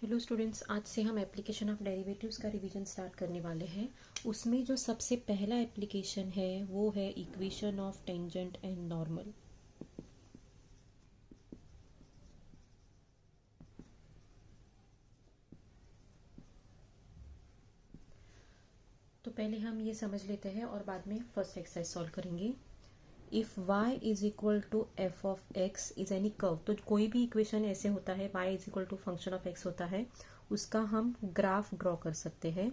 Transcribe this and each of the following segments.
Hello students, आज से हम एप्लीकेशन ऑफ डेरिवेटिव्स का रिवीजन स्टार्ट करने वाले हैं। उसमें जो सबसे पहला एप्लीकेशन है वो है equation of tangent and normal. तो पहले हम ये समझ लेते हैं और बाद में फर्स्ट एक्सरसाइज सॉल्व करेंगे। If y is equal to f of x is any curve, तो कोई भी इक्वेशन ऐसे होता है y is equal to function of x होता है, उसका हम ग्राफ ड्रॉ कर सकते हैं।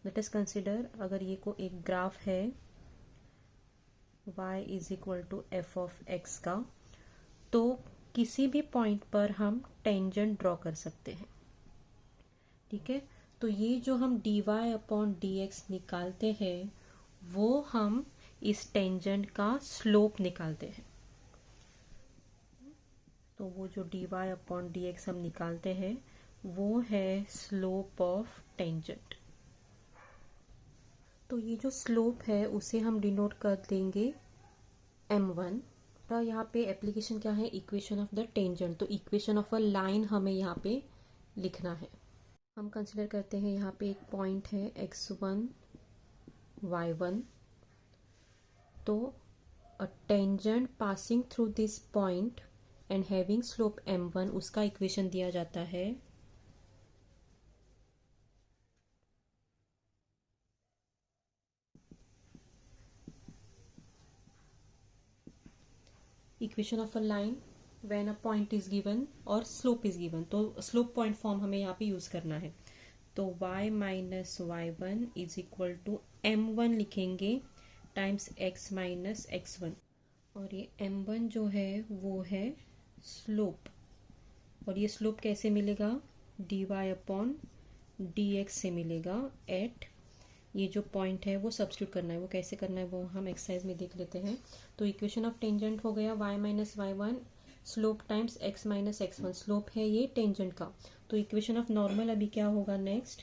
लेट अस कंसिडर, अगर ये को एक ग्राफ है y is equal to f of x का, तो किसी भी पॉइंट पर हम टेंजेंट ड्रॉ कर सकते हैं। ठीक है, तो ये जो हम dy अपॉन dx निकालते हैं वो हम इस टेंजेंट का स्लोप निकालते हैं। तो वो जो dy अपॉन dx हम निकालते हैं वो है स्लोप ऑफ टेंजेंट। तो ये जो स्लोप है उसे हम डिनोट कर देंगे m1। तो यहाँ पे एप्लीकेशन क्या है, इक्वेशन ऑफ द टेंजेंट। तो इक्वेशन ऑफ अ लाइन हमें यहाँ पे लिखना है। हम कंसिडर करते हैं यहाँ पे एक पॉइंट है x1 y1। तो a tangent passing through this point and having slope m1, उसका इक्वेशन दिया जाता है equation of a line when a point is given और स्लोप इज गिवन। तो स्लोप पॉइंट फॉर्म हमें यहाँ पे यूज करना है। तो y minus y one is equal to m1 लिखेंगे टाइम्स x माइनस x1। और ये m1 जो है वो है स्लोप। और ये स्लोप कैसे मिलेगा, dy अपॉन dx से मिलेगा एट, ये जो पॉइंट है वो सब्स्टिट्यूट करना है। वो कैसे करना है वो हम एक्सरसाइज में देख लेते हैं। तो इक्वेशन ऑफ टेंजेंट हो गया y minus y one slope times x minus x1। Slope है ये टेंजेंट का। तो इक्वेशन ऑफ नॉर्मल अभी क्या होगा next,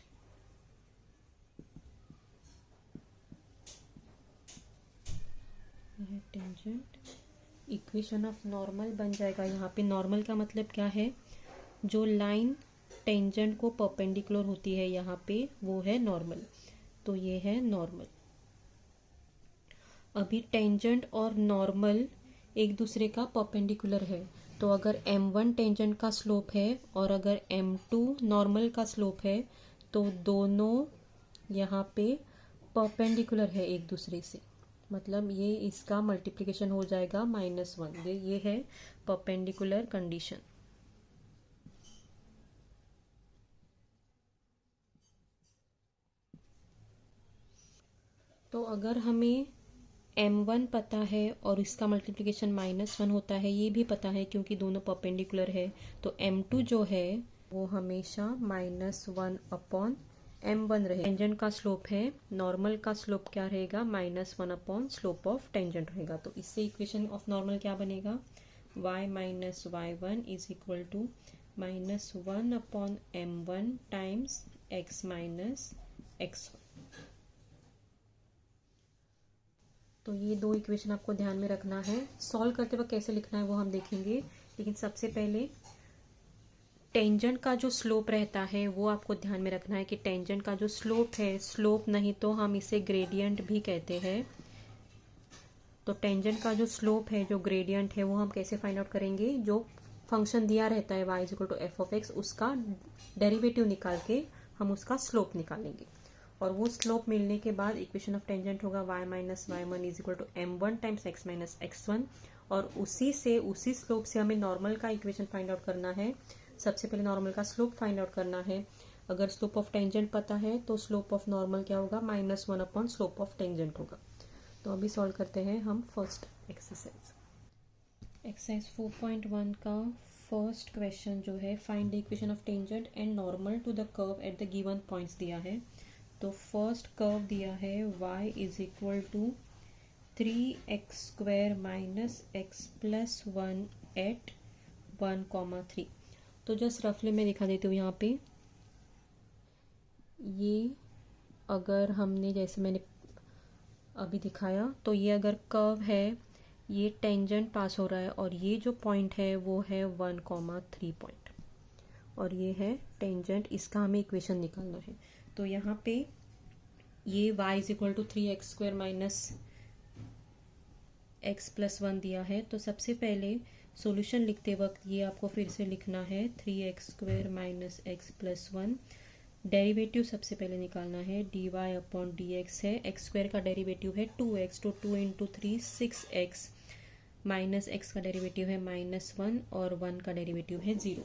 tangent equation of normal बन जाएगा। यहाँ पे नॉर्मल का मतलब क्या है, जो लाइन टेंजेंट को परपेंडिकुलर होती है यहाँ पे वो है नॉर्मल। तो ये है नॉर्मल। अभी टेंजेंट और नॉर्मल एक दूसरे का परपेंडिकुलर है। तो अगर m1 टेंजेंट का स्लोप है और अगर m2 नॉर्मल का स्लोप है तो दोनों यहाँ पे परपेंडिकुलर है एक दूसरे से। मतलब ये इसका मल्टीप्लिकेशन हो जाएगा -1। ये है परपेंडिकुलर कंडीशन। तो अगर हमें m1 पता है और इसका मल्टीप्लिकेशन -1 होता है, ये भी पता है क्योंकि दोनों परपेंडिकुलर है, तो m2 जो है वो हमेशा -1 अपॉन m1 रहे। टेंजेंट का स्लोप है, नॉर्मल का स्लोप क्या रहेगा, -1 अपॉन स्लोप ऑफ टेंजेंट रहेगा। तो इससे इक्वेशन ऑफ नॉर्मल क्या बनेगा, y minus y one is equal to -1 upon m1 times x minus x1। तो ये दो इक्वेशन आपको ध्यान में रखना है। सॉल्व करते वक्त कैसे लिखना है वो हम देखेंगे, लेकिन सबसे पहले टेंजेंट का जो स्लोप रहता है वो आपको ध्यान में रखना है कि टेंजेंट का जो स्लोप है, स्लोप नहीं तो हम इसे ग्रेडियंट भी कहते हैं। तो टेंजेंट का जो स्लोप है, जो ग्रेडियंट है, वो हम कैसे फाइंड आउट करेंगे, जो फंक्शन दिया रहता है y is equal to f of x, उसका डेरिवेटिव निकाल के हम उसका स्लोप निकालेंगे। और वो स्लोप मिलने के बाद इक्वेशन ऑफ टेंजेंट होगा y minus y one is equal to m1 times x minus x1। और उसी स्लोप से हमें नॉर्मल का इक्वेशन फाइंड आउट करना है। सबसे पहले नॉर्मल का स्लोप फाइंड आउट करना है। अगर स्लोप ऑफ टेंजेंट पता है तो स्लोप ऑफ नॉर्मल क्या होगा, -1 अपॉन स्लोप ऑफ टेंजेंट होगा। तो अभी सॉल्व करते हैं हम फर्स्ट एक्सरसाइज। एक्सरसाइज 4.1 का फर्स्ट क्वेश्चन जो है, find the equation of tangent and normal to the curve at the given points दिया है। तो फर्स्ट कर्व दिया है y is equal to 3x square minus x plus 1 at 1,3। तो just रफली मैं दिखा देती हूँ यहाँ पे। ये अगर हमने, जैसे मैंने अभी दिखाया, तो ये अगर कर्व है, ये टेंजेंट पास हो रहा है और ये जो पॉइंट है वो है 1,3 पॉइंट। और ये है टेंजेंट, इसका हमें इक्वेशन निकालना है। तो यहाँ पे ये y is equal to 3x² minus x+1 दिया है। तो सबसे पहले सॉल्यूशन लिखते वक्त ये आपको फिर से लिखना है 3x² माइनस x+1। डेरिवेटिव सबसे पहले निकालना है, dy/dx है, x² का डेरिवेटिव है 2x, तो 2 इंटू 3 6x, माइनस x का डेरिवेटिव है -1 और 1 का डेरिवेटिव है 0।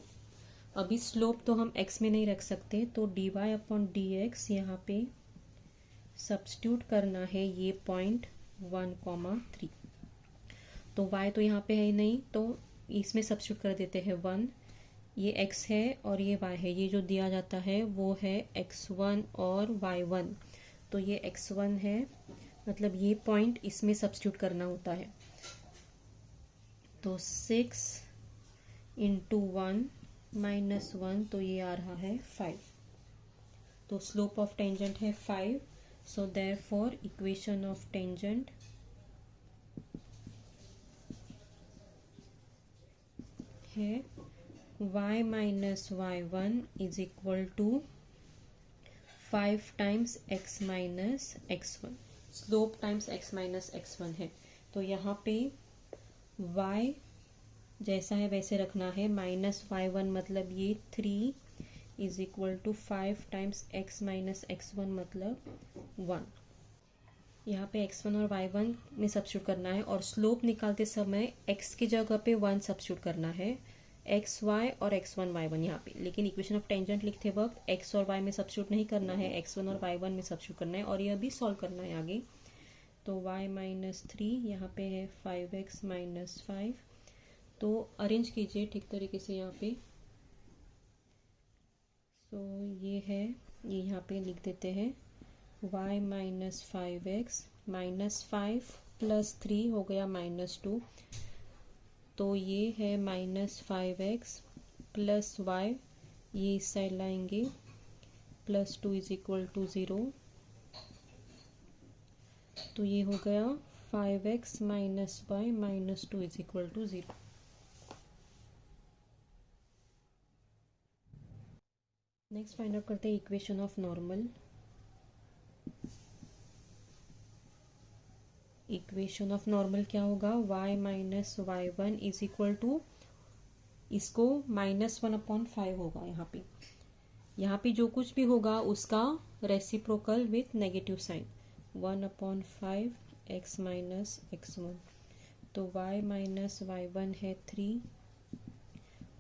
अभी स्लोप तो हम x में नहीं रख सकते, तो dy/dx यहाँ पे सब्स्टिट्यूट करना है ये पॉइंट 1,3। तो y तो यहाँ पे है ही नहीं, तो इसमें सब्स्टिट्यूट कर देते हैं 1। ये x है और ये y है, ये जो दिया जाता है वो है x1 और y1। तो ये x1 है, मतलब ये पॉइंट इसमें सब्स्टिट्यूट करना होता है। तो 6 इंटू 1 माइनस 1, तो ये आ रहा है 5। तो स्लोप ऑफ टेंजेंट है 5। So therefore equation of tangent है y minus y1 is equal to 5 times x minus x1। Slope times x minus x1 है। तो यहाँ पे y जैसा है वैसे रखना है, -y1 मतलब ये 3 is equal to 5 times x minus x1 मतलब 1। यहाँ पे x1 और y1 में सब्स्टिट्यूट करना है, और स्लोप निकालते समय x की जगह पे 1 सब्स्टिट्यूट करना है, एक्स वाई और x1 y1 यहाँ पे। लेकिन इक्वेशन ऑफ टेंजेंट लिखते वक्त x और y में सब्स्टिट्यूट नहीं करना है, x1 और y1 में सब्स्टिट्यूट करना है, और ये अभी सॉल्व करना है आगे। तो y माइनस 3 यहाँ पे है 5x माइनस 5। तो अरेंज कीजिए ठीक तरीके से यहाँ पे। सो ये है, ये यहाँ पे लिख देते हैं y minus 5x minus 5 plus 3 हो गया -2। तो ये है -5x प्लस y, ये इस साइड लाएंगे, +2 इज इक्वल टू 0। तो ये हो गया 5x minus y minus 2 is equal to 0। Next find out करते हैं equation of normal. Equation of normal क्या होगा, y minus y1 is equal to, इसको -1/5 होगा। यहाँ पे जो कुछ भी होगा उसका reciprocal with negative sign, 1/5 x minus x1। तो y माइनस y1 है 3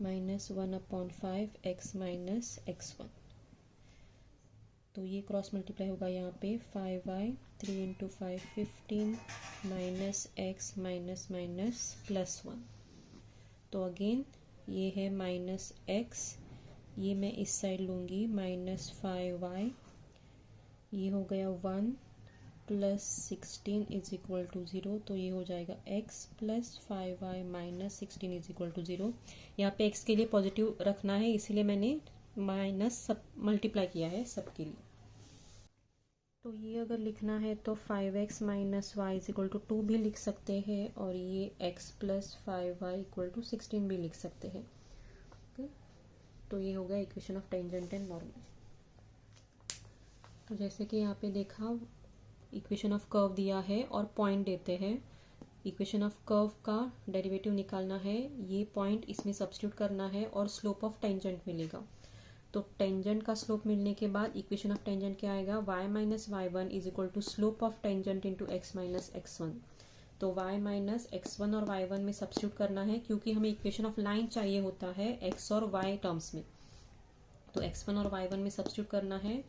माइनस 1/5 x माइनस x1। तो ये क्रॉस मल्टीप्लाई होगा यहाँ पे 5y, 3 into 5 15 minus x minus minus +1। तो अगेन ये है माइनस x, ये मैं इस साइड लूँगी, -5y, ये हो गया 1 प्लस 16 इज इक्वल टू 0। तो ये हो जाएगा x plus 5y minus 16 is equal to 0। यहाँ पे x के लिए पॉजिटिव रखना है, इसलिए मैंने माइनस सब मल्टीप्लाई किया है सबके लिए। तो ये अगर लिखना है तो 5x minus y is equal to 2 भी लिख सकते हैं, और ये x plus 5y equal to 16 भी लिख सकते हैं। ओके, तो ये हो गया equation of tangent and normal. तो जैसे कि यहाँ पे देखा, इक्वेशन ऑफ कर्व दिया है और पॉइंट देते हैं। इक्वेशन ऑफ कर्व का डेरिवेटिव निकालना है, ये पॉइंट इसमें सब्स्टिट्यूट करना है और स्लोप ऑफ टेंजेंट मिलेगा। तो टेंजेंट का स्लोप मिलने के बाद इक्वेशन ऑफ टेंजेंट क्या आएगा, y minus y1 is equal to slope of tangent into x minus x1। तो y माइनस x1 और y1 में सब्स्टिट्यूट करना है, क्योंकि हमें इक्वेशन ऑफ लाइन चाहिए होता है x और y टर्म्स में। तो x1 और y1 में सब्स्टिट्यूट करना है,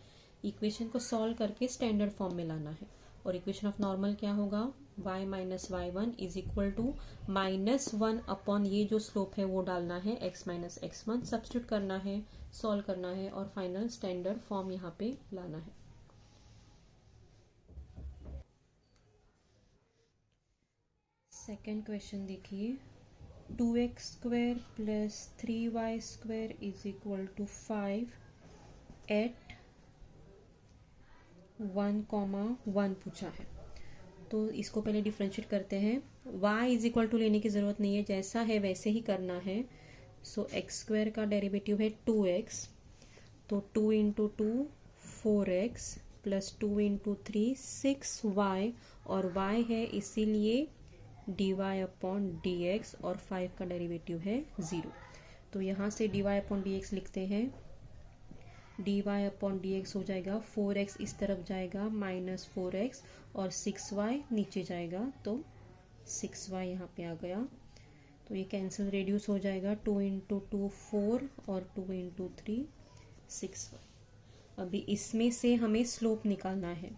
इक्वेशन को सॉल्व करके स्टैंडर्ड फॉर्म में लाना है। और इक्वेशन ऑफ नॉर्मल क्या होगा, y minus y1 is equal to -1 upon ये जो स्लोप है वो डालना है, x माइनस x1 सब्स्टिट्यूट करना है, सॉल्व करना है, और फाइनल स्टैंडर्ड फॉर्म यहाँ पे लाना है। सेकेंड क्वेश्चन देखिए, 2x² plus 3y² is equal to 5 at 1,1 पूछा है। तो इसको पहले डिफ्रेंशिएट करते हैं। y इज इक्वल टू लेने की ज़रूरत नहीं है, जैसा है वैसे ही करना है। सो एक्स स्क्वायर का डेरिवेटिव है 2x, तो 2 into 2 4x plus 2 into 3 6y, और y है इसीलिए dy अपॉन dx, और 5 का डेरिवेटिव है 0। तो यहाँ से dy अपॉन dx लिखते हैं, dy अपॉन dx हो जाएगा 4x इस तरफ जाएगा माइनस 4x, और 6y नीचे जाएगा तो 6y यहाँ पे आ गया। तो ये कैंसिल रेड्यूस हो जाएगा, 2 इंटू 2 4 और 2 इंटू 3 6y। अभी इसमें से हमें स्लोप निकालना है,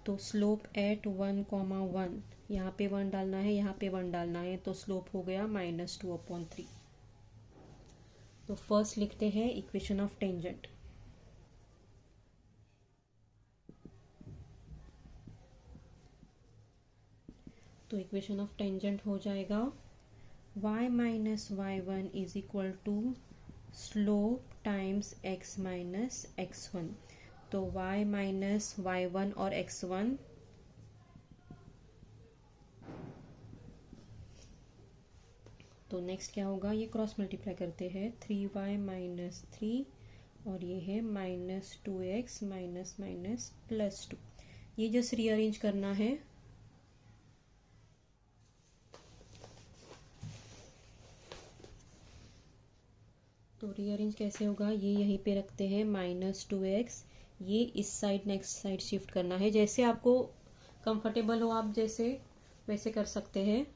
तो स्लोप एट 1,1, यहाँ पे 1 डालना है, यहाँ पे 1 डालना है, तो स्लोप हो गया -2/3। तो फर्स्ट लिखते हैं इक्वेशन ऑफ टेंजेंट। तो इक्वेशन ऑफ टेंजेंट हो जाएगा y minus y1 is equal to slope times x minus x1। तो y माइनस y1 और x1 तो नेक्स्ट क्या होगा, ये क्रॉस मल्टीप्लाई करते हैं, 3y माइनस 3 और ये है minus 2x minus minus plus 2। ये जस्ट रीअरेंज करना है। तो रीअरेंज कैसे होगा, ये यहीं पे रखते हैं -2x, ये इस साइड नेक्स्ट साइड शिफ्ट करना है, जैसे आपको कंफर्टेबल हो आप जैसे वैसे कर सकते हैं।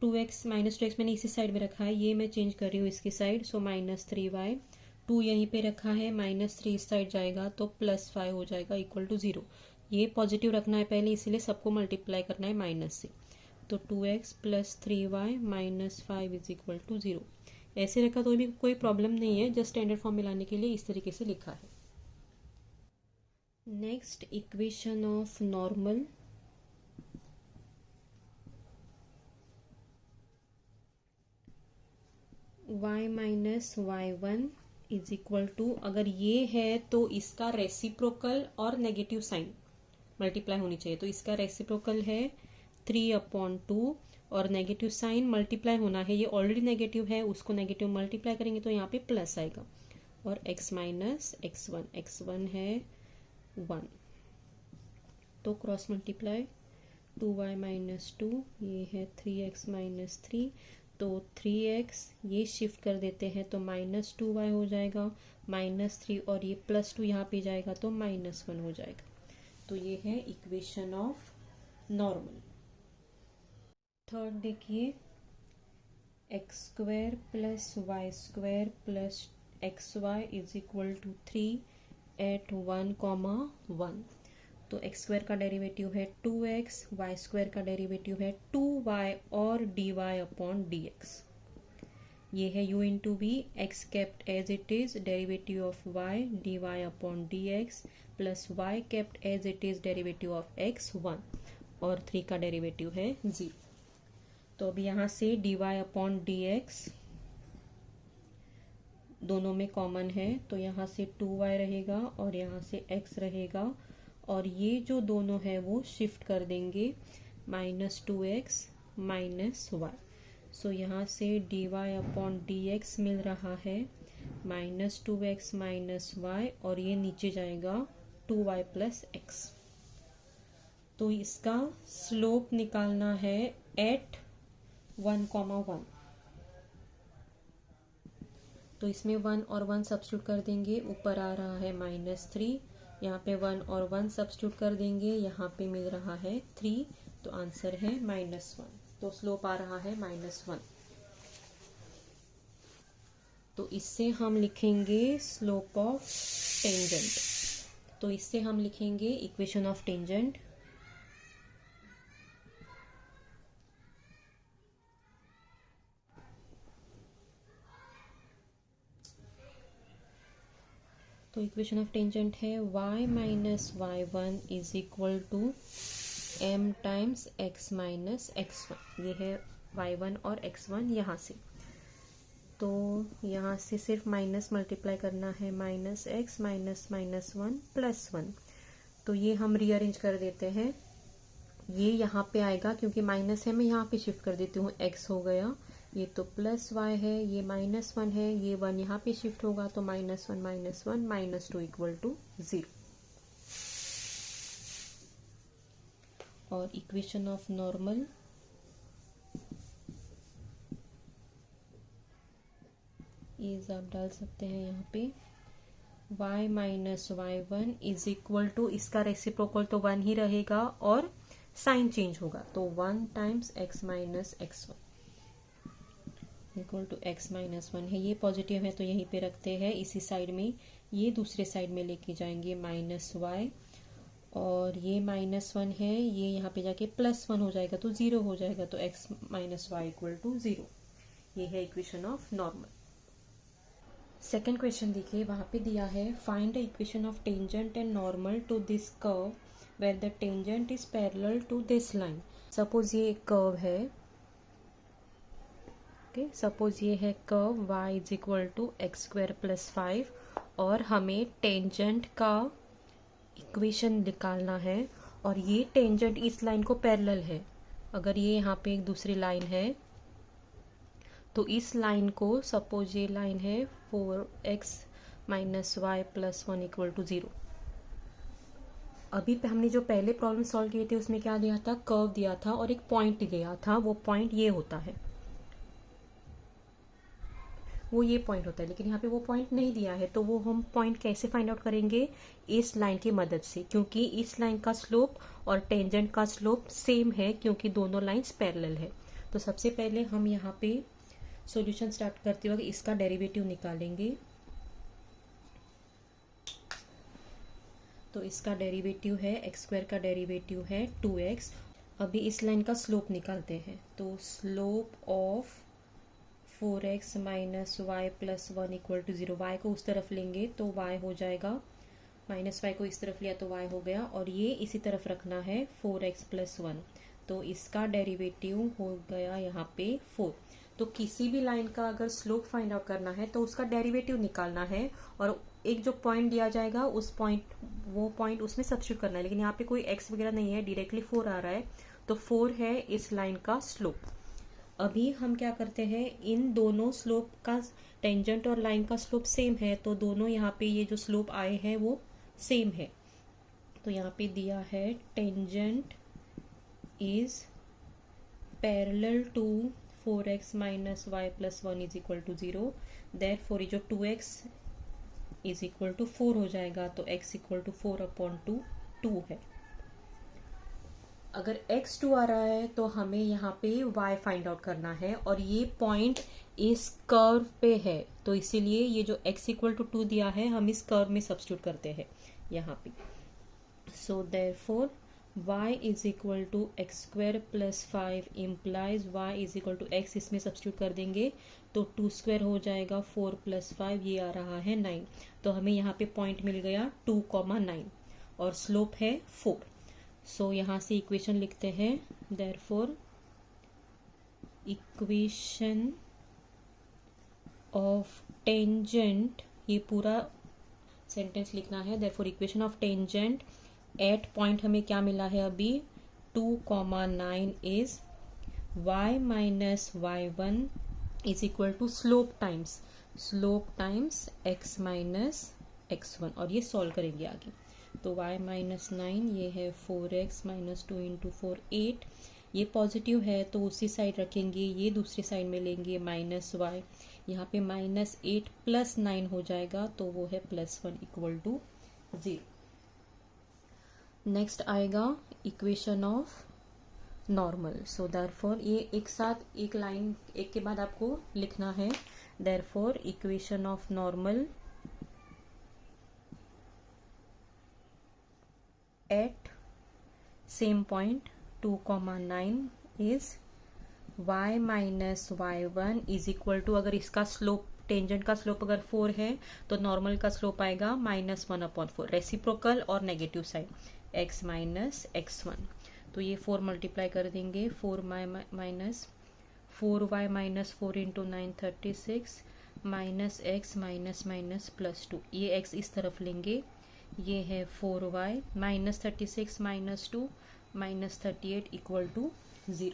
2x -2x मैंने इसी साइड में रखा है, ये मैं चेंज कर रही हूँ इसकी साइड, सो -3y, 2 यहीं पे रखा है, -3 इस साइड जाएगा तो +5 हो जाएगा इक्वल टू 0। ये पॉजिटिव रखना है पहले, इसीलिए सबको मल्टीप्लाई करना है माइनस से। तो 2x plus 3y minus 5 is equal to 0। ऐसे रखा तो भी कोई प्रॉब्लम नहीं है, जस्ट स्टैंडर्ड फॉर्म में लाने के लिए इस तरीके से लिखा है। Next equation of normal. y minus y1 is equal to, अगर ये है तो इसका रेसिप्रोकल और नेगेटिव साइन मल्टीप्लाई होनी चाहिए, तो इसका रेसिप्रोकल है 3/2 और नेगेटिव साइन मल्टीप्लाई होना है, ये ऑलरेडी नेगेटिव है, उसको नेगेटिव मल्टीप्लाई करेंगे तो यहाँ पे प्लस आएगा, और x माइनस x1 है 1, तो क्रॉस मल्टीप्लाई 2y माइनस 2, ये है 3x माइनस 3, तो 3x ये शिफ्ट कर देते हैं तो -2y हो जाएगा, -3 और ये +2 यहाँ पे जाएगा तो -1 हो जाएगा। तो ये है इक्वेशन ऑफ नॉर्मल। थर्ड देखिए, x square plus y square plus xy is equal to 3 at 1,1। तो x स्क्वायर का डेरिवेटिव है 2x, y स्क्वायर का डेरिवेटिव है 2y और dy अपॉन dx। ये है u into v, x kept as it is, derivative of y dy upon dx plus y kept as it is, derivative of x 1 और 3 का derivative है 0। तो अभी यहाँ से dy अपॉन dx दोनों में कॉमन है, तो यहाँ से 2y रहेगा और यहाँ से x रहेगा, और ये जो दोनों है वो शिफ्ट कर देंगे -2x -y। सो यहाँ से dy अपॉन dx मिल रहा है -2x -y, और ये नीचे जाएगा 2y प्लस x। तो इसका स्लोप निकालना है एट 1,1। तो इसमें 1 और 1 सब्स्टिट्यूट कर देंगे, ऊपर आ रहा है -3, यहाँ पे 1 और 1 सब्स्टिट्यूट कर देंगे, यहाँ पे मिल रहा है 3, तो आंसर है -1। तो स्लोप आ रहा है -1। तो इससे हम लिखेंगे स्लोप ऑफ टेंजेंट। तो इससे हम लिखेंगे इक्वेशन ऑफ टेंजेंट। तो इक्वेशन ऑफ टेंजेंट है y minus y1 is equal to m times x minus x1। ये है y1 और x1 यहाँ से, तो यहाँ से सिर्फ माइनस मल्टीप्लाई करना है, -x माइनस -1 प्लस 1। तो ये हम रीअरेंज कर देते हैं, ये यहाँ पे आएगा क्योंकि माइनस है, मैं यहाँ पे शिफ्ट कर देती हूँ, x हो गया ये तो प्लस वाई है, ये -1 है, ये 1 यहाँ पे शिफ्ट होगा तो -1 -2 इक्वल टू 0। और इक्वेशन ऑफ नॉर्मल इज आप डाल सकते हैं यहाँ पे y minus y1 is equal to, इसका रेसिप्रोकल तो 1 ही रहेगा और साइन चेंज होगा तो 1 times x minus x1 equal to x minus 1 है। ये पॉजिटिव है तो यहीं पे रखते हैं इसी साइड में, ये दूसरे साइड में लेके जाएंगे -y, और ये -1 है, ये यहाँ पे जाके +1 हो जाएगा तो 0 हो जाएगा तो x minus y equal to 0। ये है equation of normal. Second question देखिए, वहां पे दिया है find the equation of tangent and normal to this curve where the tangent is parallel to this line. Suppose ये एक कर्व है, ओके, सपोज ये है curve y is equal to x² + 5 और हमें टेंजेंट का इक्वेशन निकालना है और ये टेंजेंट इस लाइन को पैरेलल है। अगर ये यहाँ पे एक दूसरी लाइन है तो इस लाइन को, सपोज ये लाइन है 4x minus y + 1 equal to 0। अभी पे हमने जो पहले प्रॉब्लम सॉल्व किए थे उसमें क्या दिया था, कर्व दिया था और एक पॉइंट दिया था, वो पॉइंट ये होता है, वो ये पॉइंट होता है, लेकिन यहाँ पे वो पॉइंट नहीं दिया है तो वो हम पॉइंट कैसे फाइंड आउट करेंगे, इस लाइन की मदद से, क्योंकि इस लाइन का स्लोप और टेंजेंट का स्लोप सेम है क्योंकि दोनों लाइंस पैरेलल है। तो सबसे पहले हम यहाँ पे सॉल्यूशन स्टार्ट करते वक्त इसका डेरिवेटिव निकालेंगे। तो इसका डेरिवेटिव है x² का डेरिवेटिव है 2x। अभी इस लाइन का स्लोप निकालते हैं तो slope of 4x minus y + 1 equal to 0। y को उस तरफ लेंगे तो y हो जाएगा, माइनस y को इस तरफ लिया तो y हो गया, और ये इसी तरफ रखना है 4x + 1, तो इसका डेरिवेटिव हो गया यहाँ पे 4। तो किसी भी लाइन का अगर स्लोप फाइंड आउट करना है तो उसका डेरिवेटिव निकालना है और एक जो पॉइंट दिया जाएगा उस पॉइंट, वो पॉइंट उसमें सब्स्टिट्यूट करना है, लेकिन यहाँ पे कोई x वगैरह नहीं है, डायरेक्टली 4 आ रहा है तो 4 है इस लाइन का स्लोप। अभी हम क्या करते हैं, इन दोनों स्लोप का, टेंजेंट और लाइन का स्लोप सेम है तो दोनों यहाँ पे ये जो स्लोप आए हैं वो सेम है। तो यहाँ पे दिया है tangent is parallel to 4x minus y + 1 is equal to 0। Therefore ये जो 2x इज इक्वल टू 4 हो जाएगा तो x इक्वल टू 4/2 2 है। अगर x 2 आ रहा है तो हमें यहाँ पे y फाइंड आउट करना है और ये पॉइंट इस कर्व पे है, तो इसीलिए ये जो x इक्वल टू 2 दिया है हम इस कर्व में सब्स्टिट्यूट करते हैं यहाँ पे। So therefore y is equal to x² + 5 implies y is equal to x, इसमें सब्स्टिट्यूट कर देंगे तो 2² हो जाएगा, 4 + 5 ये आ रहा है 9। तो हमें यहाँ पे पॉइंट मिल गया 2,9 और स्लोप है 4। सो यहाँ से इक्वेशन लिखते हैं, देयरफॉर इक्वेशन ऑफ टेंजेंट, ये पूरा सेंटेंस लिखना है, therefore equation of tangent at point हमें क्या मिला है अभी 2,9 is y minus y1 is equal to slope times x minus x1, और ये सॉल्व करेंगे आगे। तो y माइनस 9 ये है 4x माइनस 2 इंटू 4 8, ये पॉजिटिव है तो उसी साइड रखेंगे, ये दूसरी साइड में लेंगे -y, यहाँ पे -8 + 9 हो जाएगा तो वो है +1 इक्वल टू 0। नेक्स्ट आएगा equation of normal. So therefore ये एक साथ एक लाइन एक के बाद आपको लिखना है, therefore equation of normal at same point 2,9 is y minus y1 is equal to, अगर इसका स्लोप, टेंजेंट का स्लोप अगर 4 है तो नॉर्मल का स्लोप आएगा -1/4, रेसिप्रोकल और negative side x minus x1। तो ये 4 मल्टीप्लाई कर देंगे, 4y minus 4 into 9 36 minus x minus minus +2, ये x इस तरफ लेंगे, ये है 4y minus 36 minus 2 minus 38 equal to 0।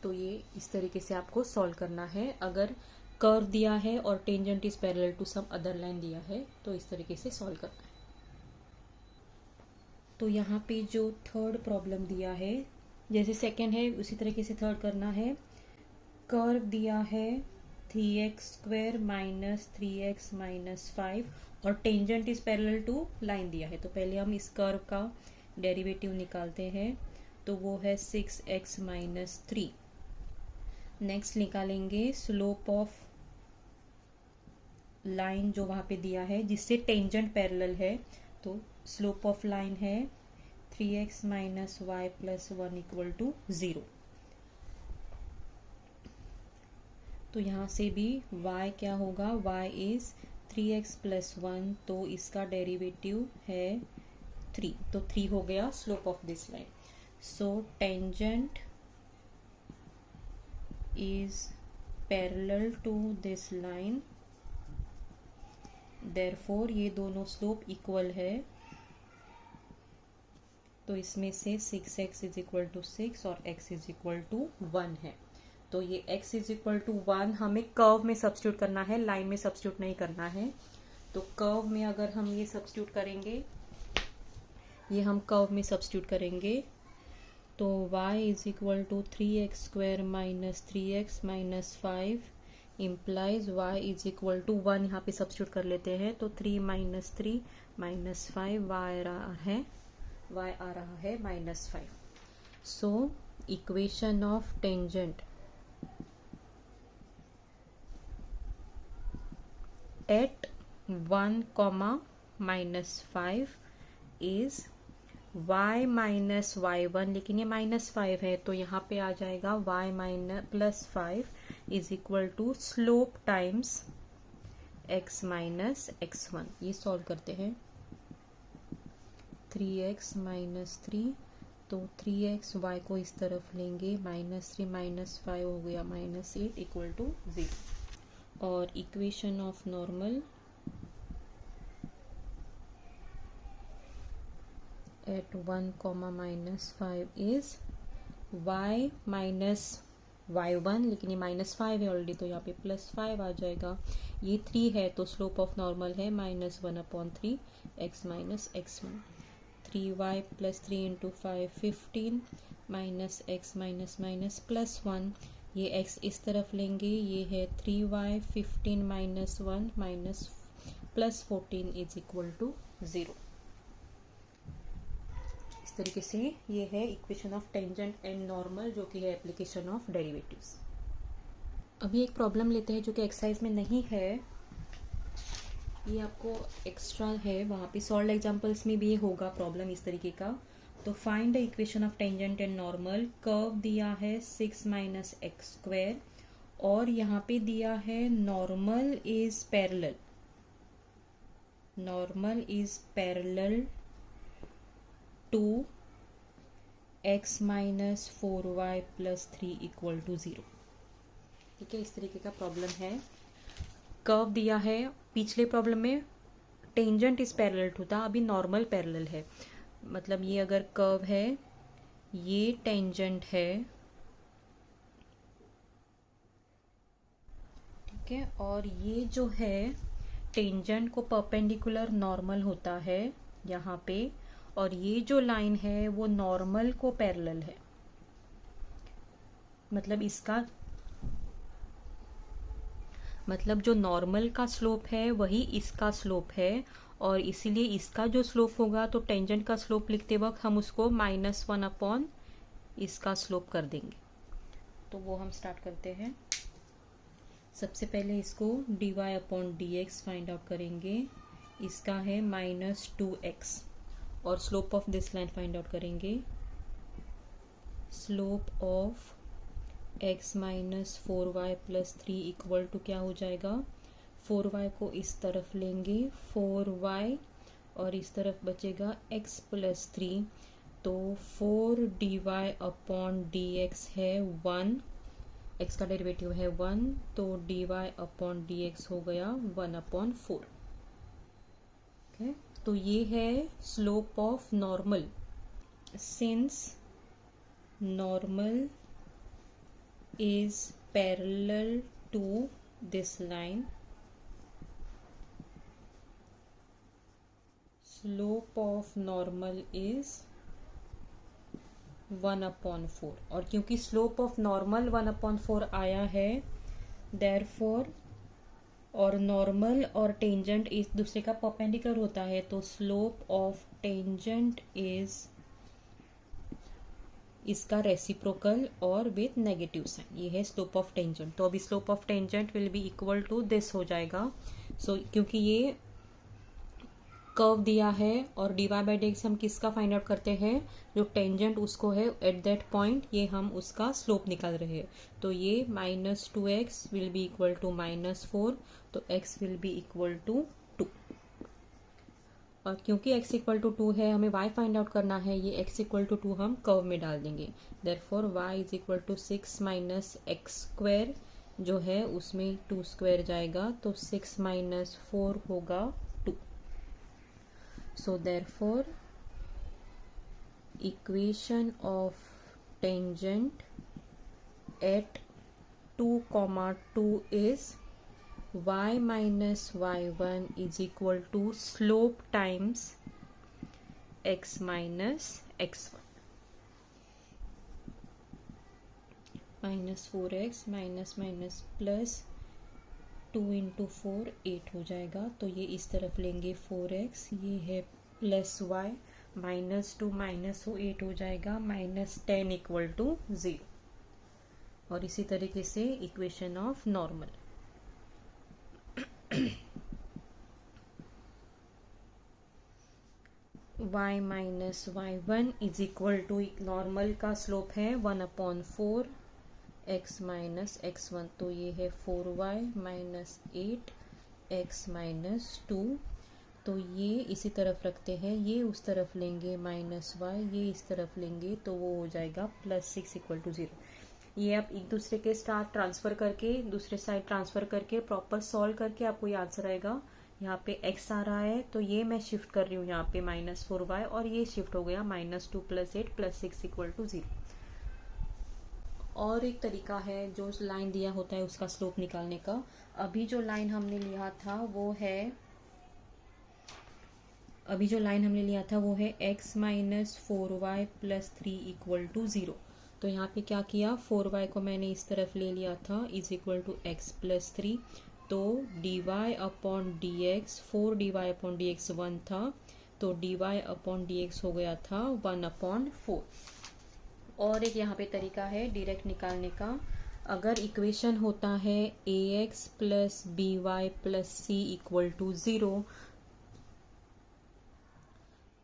तो ये इस तरीके से आपको सॉल्व करना है। अगर कर्व दिया है और tangent is parallel to some other line दिया है तो इस तरीके से सॉल्व करना है। तो यहाँ पे जो थर्ड प्रॉब्लम दिया है, जैसे सेकंड है उसी तरीके से थर्ड करना है। कर्व दिया है 3x² माइनस 3x माइनस 5 और tangent is parallel to line दिया है। तो पहले हम इस कर्व का डेरिवेटिव निकालते हैं, तो वो है 6x माइनस 3। नेक्स्ट निकालेंगे स्लोप ऑफ लाइन जो वहाँ पे दिया है जिससे टेंजेंट पैरेलल है, तो स्लोप ऑफ लाइन है 3x minus y plus 1 equal to 0। तो यहाँ से भी y क्या होगा, y इज 3x प्लस 1, तो इसका डेरिवेटिव है 3, तो 3 हो गया slope of this line. So tangent is parallel to this line, therefore ये दोनों स्लोप इक्वल है। तो इसमें से 6x इज इक्वल टू 6 और x इज इक्वल टू 1 है। तो ये x इज इक्वल टू 1 हमें कर्व में सब्स्टिट्यूट करना है, लाइन में सब्स्टिट्यूट नहीं करना है। तो कर्व में अगर हम ये सब्स्टिट्यूट करेंगे, ये हम कर्व में सब्स्टिट्यूट करेंगे, तो y is equal to 3x² minus 3x minus 5 implies y is equal to 1, यहाँ पे सब्स्टिट्यूट कर लेते हैं। तो 3 माइनस 3 माइनस 5 y आ रहा है minus 5। So equation of tangent eight 1, -5 is y minus y1, लेकिन ये -5 है तो यहाँ पे आ जाएगा y minus plus 5 is equal to slope times x minus x1। ये सॉल्व करते हैं। 3x माइनस 3, तो 3x y को इस तरफ लेंगे, -3 माइनस 5 हो गया -8 इक्वल टू 0। और equation of normal at 1, -5 is y minus y1, लेकिन ये -5 है ऑलरेडी तो यहाँ पे +5 आ जाएगा। ये 3 है तो स्लोप ऑफ नॉर्मल है -1/3 x minus x1। 3y plus 3 into 5 15 minus x minus minus +1, ये x इस तरफ लेंगे, ये है 3y 15 minus 1 minus plus 14 is equal to 0। इस तरीके से ये है equation of tangent and normal, जो कि है एप्लीकेशन ऑफ डेरिवेटिव्स। अभी एक प्रॉब्लम लेते हैं जो कि एक्सरसाइज में नहीं है, ये आपको एक्स्ट्रा है, वहाँ पे सॉल्व एग्जाम्पल्स में भी ये होगा प्रॉब्लम इस तरीके का। तो find the equation of tangent and normal. Curve दिया है 6 माइनस x² और यहाँ पे दिया है normal is parallel, normal is parallel to x minus 4y plus 3 equal to 0। ठीक है, इस तरीके का प्रॉब्लम है। कर्व दिया है, पिछले प्रॉब्लम में टेंजेंट इज पैरेलल टू था, अभी नॉर्मल पैरेलल है। मतलब ये अगर कर्व है, ये टेंजेंट है, ठीक है, और ये जो है टेंजेंट को परपेंडिकुलर नॉर्मल होता है यहाँ पे, और ये जो लाइन है वो नॉर्मल को पैरेलल है। मतलब जो नॉर्मल का स्लोप है वही इसका स्लोप है, और इसीलिए इसका जो स्लोप होगा तो टेंजेंट का स्लोप लिखते वक्त हम उसको -1 अपॉन इसका स्लोप कर देंगे। तो वो हम स्टार्ट करते हैं। सबसे पहले इसको dy upon dx find out करेंगे, इसका है -2x, और slope of this line find out करेंगे। Slope of x minus 4y plus 3 equal to क्या हो जाएगा, 4y को इस तरफ लेंगे 4y और इस तरफ बचेगा x प्लस 3, तो 4 dy अपॉन dx है 1, x का डेरिवेटिव है 1, तो dy अपॉन dx हो गया 1/4। ओके, तो ये है slope of normal. Since normal is parallel to this line, slope of normal is 1/4। और क्योंकि स्लोप ऑफ नॉर्मल 1/4 आया है, देयरफॉर और नॉर्मल और टेंजेंट एक दूसरे का परपेंडिकुलर होता है, तो स्लोप ऑफ टेंजेंट इज इसका रेसिप्रोकल और विथ नेगेटिव साइन। ये है स्लोप ऑफ टेंजेंट। तो अभी slope of tangent will be equal to this हो जाएगा। सो क्योंकि ये कर्व दिया है और dy बाई डी एक्स हम किसका फाइंड आउट करते हैं, जो टेंजेंट उसको है एट दैट पॉइंट, ये हम उसका स्लोप निकाल रहे हैं। तो ये -2x will be equal to -4, तो x will be equal to 2। और क्योंकि x इक्वल टू 2 है, हमें y फाइंड आउट करना है, ये x इक्वल टू 2 हम कर्व में डाल देंगे। Therefore y is equal to 6 minus x square, जो है उसमें 2 स्क्वायर जाएगा, तो 6 माइनस 4 होगा 2। So therefore equation of tangent at 2, 2 is y minus y1 is equal to slope times x minus x1 minus 4x minus minus plus 2 into 4 8 हो जाएगा। तो ये इस तरफ लेंगे 4x, ये है प्लस y, -2 माइनस हो 8 हो जाएगा, -10 इक्वल टू 0। और इसी तरीके से equation of normal, y minus y1 is equal to, normal का स्लोप है 1/4 x माइनस x1, तो ये है 4y माइनस 8 x माइनस 2। तो ये इसी तरफ रखते हैं, ये उस तरफ लेंगे -y, ये इस तरफ लेंगे, तो वो हो जाएगा +6 इक्वल टू 0। ये आप एक दूसरे के साथ ट्रांसफ़र करके, दूसरे साइड ट्रांसफ़र करके प्रॉपर सॉल्व करके आपको ये आंसर आएगा। यहाँ पे x आ रहा है, तो ये मैं शिफ्ट कर रही हूँ यहाँ पे -4y, और ये शिफ्ट हो गया -2 + 8 + 6 इक्वल टू 0। और एक तरीका है, जो लाइन दिया होता है उसका स्लोप निकालने का। अभी जो लाइन हमने लिया था वो है x minus 4y plus 3 equal to 0। तो यहाँ पे क्या किया, 4y को मैंने इस तरफ ले लिया था, is equal to x plus 3। तो dy upon d x, 4 dy upon d x 1 था, तो dy अपॉन डी एक्स हो गया था 1/4। और एक यहाँ पे तरीका है डायरेक्ट निकालने का। अगर इक्वेशन होता है ax plus by plus c equal to 0,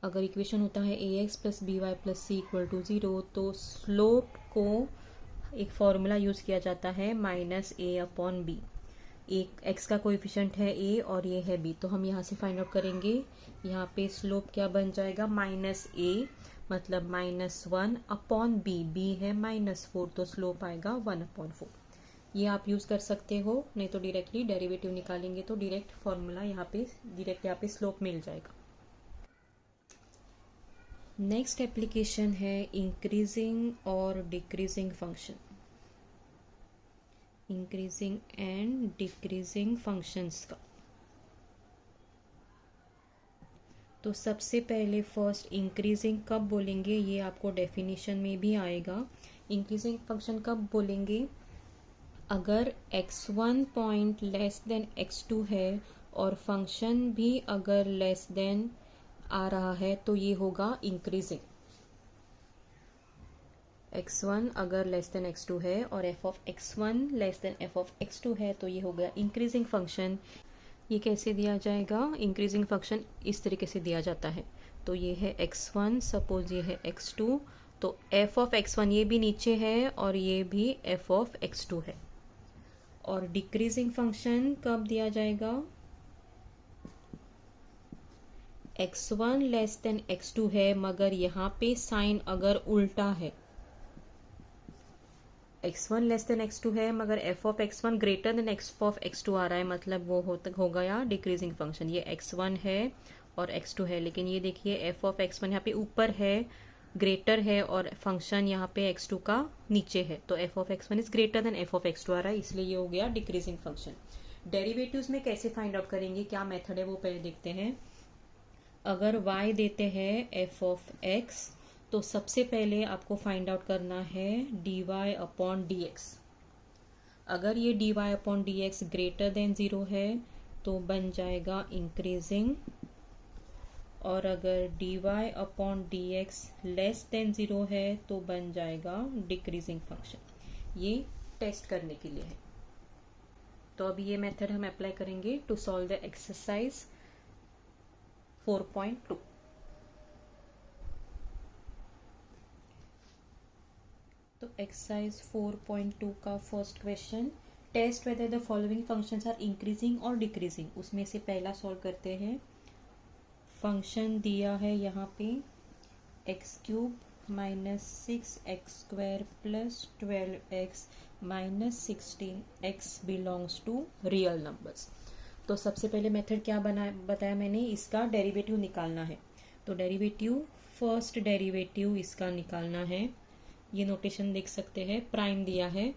अगर इक्वेशन होता है ax plus by plus c equal to 0, तो स्लोप को एक फॉर्मूला यूज किया जाता है -a/b। एक x का कोएफिशिएंट है a और ये है b, तो हम यहाँ से फाइंड आउट करेंगे। यहाँ पे स्लोप क्या बन जाएगा, -a मतलब -1/b, b है -4, तो स्लोप आएगा 1/4। ये आप यूज कर सकते हो, नहीं तो डायरेक्टली डेरिवेटिव निकालेंगे तो डायरेक्ट फॉर्मूला यहाँ पे स्लोप मिल जाएगा। नेक्स्ट एप्लीकेशन है इंक्रीजिंग और decreasing function, increasing and decreasing functions का। तो सबसे पहले फर्स्ट इंक्रीजिंग कब बोलेंगे, ये आपको डेफिनेशन में भी आएगा। इंक्रीजिंग फंक्शन कब बोलेंगे, अगर x1 point less than x2 है और फंक्शन भी अगर लेस देन आ रहा है, तो ये होगा इंक्रीजिंग। x1 अगर लेस देन x2 है और f of x1 less than f of x2 है, तो ये हो गया इंक्रीजिंग फंक्शन। ये कैसे दिया जाएगा, इंक्रीजिंग फंक्शन इस तरीके से दिया जाता है। तो ये है x1, सपोज ये है x2, तो f ऑफ x1 ये भी नीचे है और ये भी f ऑफ x2 है। और डिक्रीजिंग फंक्शन कब दिया जाएगा, x1 लेस देन x2 है, मगर यहाँ पे साइन अगर उल्टा है, x1 लेस देन x2 है मगर f of x1 greater than f of x2 आ रहा है, मतलब वो हो गया डिक्रीजिंग फंक्शन। ये x1 है और x2 है, लेकिन ये देखिए f ऑफ x1 यहाँ पे ऊपर है ग्रेटर है और फंक्शन यहाँ पे x2 का नीचे है, तो f of x1 is greater then f of x2 आ रहा है, इसलिए ये हो गया डिक्रीजिंग फंक्शन। डेरिवेटिव्स में कैसे फाइंड आउट करेंगे, क्या मेथड है वो पहले देखते हैं। अगर y देते हैं f ऑफ x, तो सबसे पहले आपको फाइंड आउट करना है dy अपॉन dx। अगर ये dy upon dx greater than 0 है तो बन जाएगा इंक्रीजिंग, और अगर dy upon dx less than 0 है तो बन जाएगा डिक्रीजिंग फंक्शन। ये टेस्ट करने के लिए है। तो अभी ये मेथड हम अप्लाई करेंगे टू सॉल्व द एक्सरसाइज 4.2। तो एक्सरसाइज 4.2 का first question, test whether the following functions are increasing और डिक्रीजिंग। उसमें से पहला सॉल्व करते हैं। फंक्शन दिया है यहाँ पे x³ minus 6x² plus 12x minus 16x belongs to real numbers. तो सबसे पहले मेथड क्या बताया मैंने, इसका डेरिवेटिव निकालना है। तो डेरिवेटिव, फर्स्ट डेरिवेटिव इसका निकालना है। ये नोटेशन देख सकते हैं, प्राइम दिया है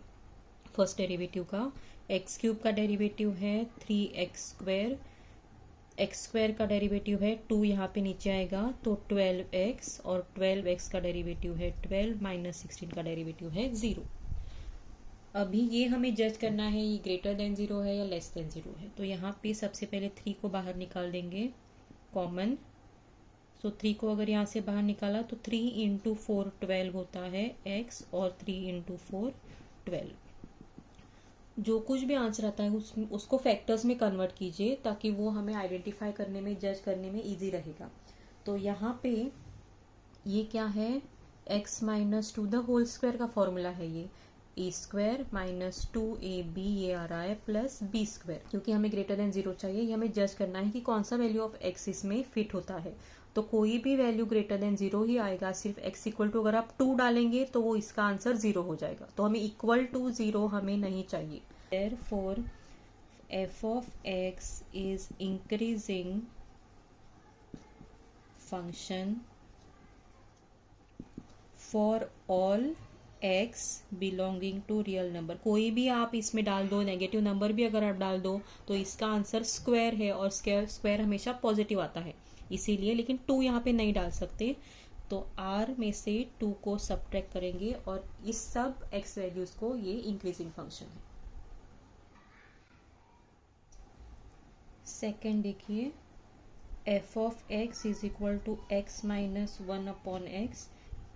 फर्स्ट डेरिवेटिव का। x³ का डेरिवेटिव है 3x², x² का डेरिवेटिव है 2, यहाँ पे नीचे आएगा तो 12x, और 12x का डेरिवेटिव है 12 माइनस 16 का डेरिवेटिव है 0। अभी ये हमें जज करना है ये ग्रेटर देन 0 है या लेस देन 0 है। तो यहाँ पे सबसे पहले 3 को बाहर निकाल देंगे कॉमन। तो 3 को अगर यहाँ से बाहर निकाला तो 3 इंटू 4 12 होता है x, और 3 इंटू 4 12। जो कुछ भी आंसर आता है उसको फैक्टर्स में कन्वर्ट कीजिए, ताकि वो हमें आइडेंटिफाई करने में, जज करने में इजी रहेगा। तो यहाँ पे ये क्या है, x minus 2 the whole square का फॉर्मूला है ये, a² माइनस 2ab ये आ रहा है प्लस b², क्योंकि हमें ग्रेटर देन 0 चाहिए। ये हमें जज करना है कि कौन सा वैल्यू ऑफ x इसमें फिट होता है। तो कोई भी वैल्यू ग्रेटर देन 0 ही आएगा। सिर्फ x इक्वल टू अगर आप 2 डालेंगे तो वो इसका आंसर 0 हो जाएगा। तो हमें इक्वल टू 0 हमें नहीं चाहिए। Therefore, f of x is increasing function for all x belonging to real number। कोई भी आप इसमें डाल दो, नेगेटिव नंबर भी अगर आप डाल दो तो इसका आंसर स्क्वायर है, और स्क्वायर हमेशा पॉजिटिव आता है इसीलिए। लेकिन 2 यहाँ पे नहीं डाल सकते, तो r में से 2 को सब्ट्रैक्ट करेंगे, और इस सब x वैल्यूज को ये इंक्रीजिंग फंक्शन है। सेकेंड देखिए, f of x is equal to x minus 1 upon x,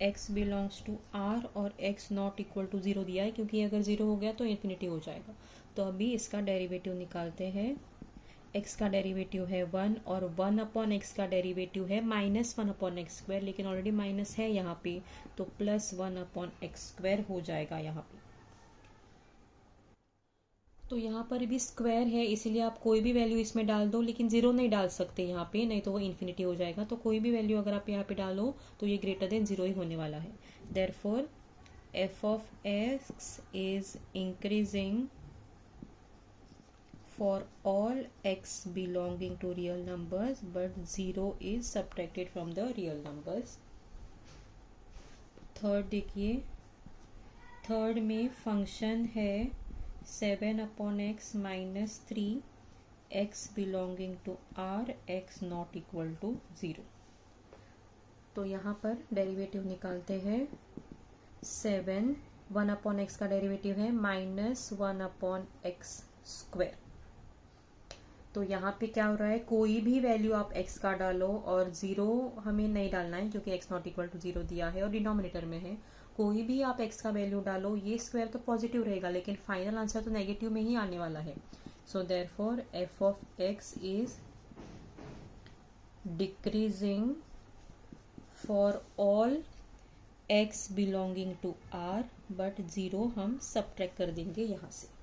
x belongs to r, और x नॉट इक्वल टू 0 दिया है, क्योंकि अगर 0 हो गया तो इन्फिनिटी हो जाएगा। तो अभी इसका डेरिवेटिव निकालते हैं। x का डेरिवेटिव है 1, और 1 अपॉन x का डेरिवेटिव है माइनस 1 अपॉन x², लेकिन ऑलरेडी माइनस है यहाँ पे, तो प्लस 1 अपॉन x² हो जाएगा यहाँ पे। तो यहाँ पर भी स्क्वायर है, इसीलिए आप कोई भी वैल्यू इसमें डाल दो, लेकिन 0 नहीं डाल सकते यहाँ पे, नहीं तो वो इन्फिनिटी हो जाएगा। तो कोई भी वैल्यू अगर आप यहाँ पे डालो तो ये ग्रेटर देन 0 ही होने वाला है। Therefore f of x is increasing for all x belonging to real numbers, but 0 is subtracted from the real numbers। Third देखिए, थर्ड में फंक्शन है 7 upon x minus 3 x belonging to r, x not equal to 0। तो यहाँ पर derivative निकालते हैं। 7, 1 upon x का derivative है माइनस 1 अपॉन x²। तो यहाँ पे क्या हो रहा है, कोई भी वैल्यू आप x का डालो, और 0 हमें नहीं डालना है क्योंकि x नॉट इक्वल टू 0 दिया है और डिनोमिनेटर में है। कोई भी आप x का वैल्यू डालो, ये स्क्वायर तो पॉजिटिव रहेगा, लेकिन फाइनल आंसर तो नेगेटिव में ही आने वाला है। So therefore f of x is decreasing for all x belonging to r, but 0 हम सब्ट्रैक्ट कर देंगे यहाँ से।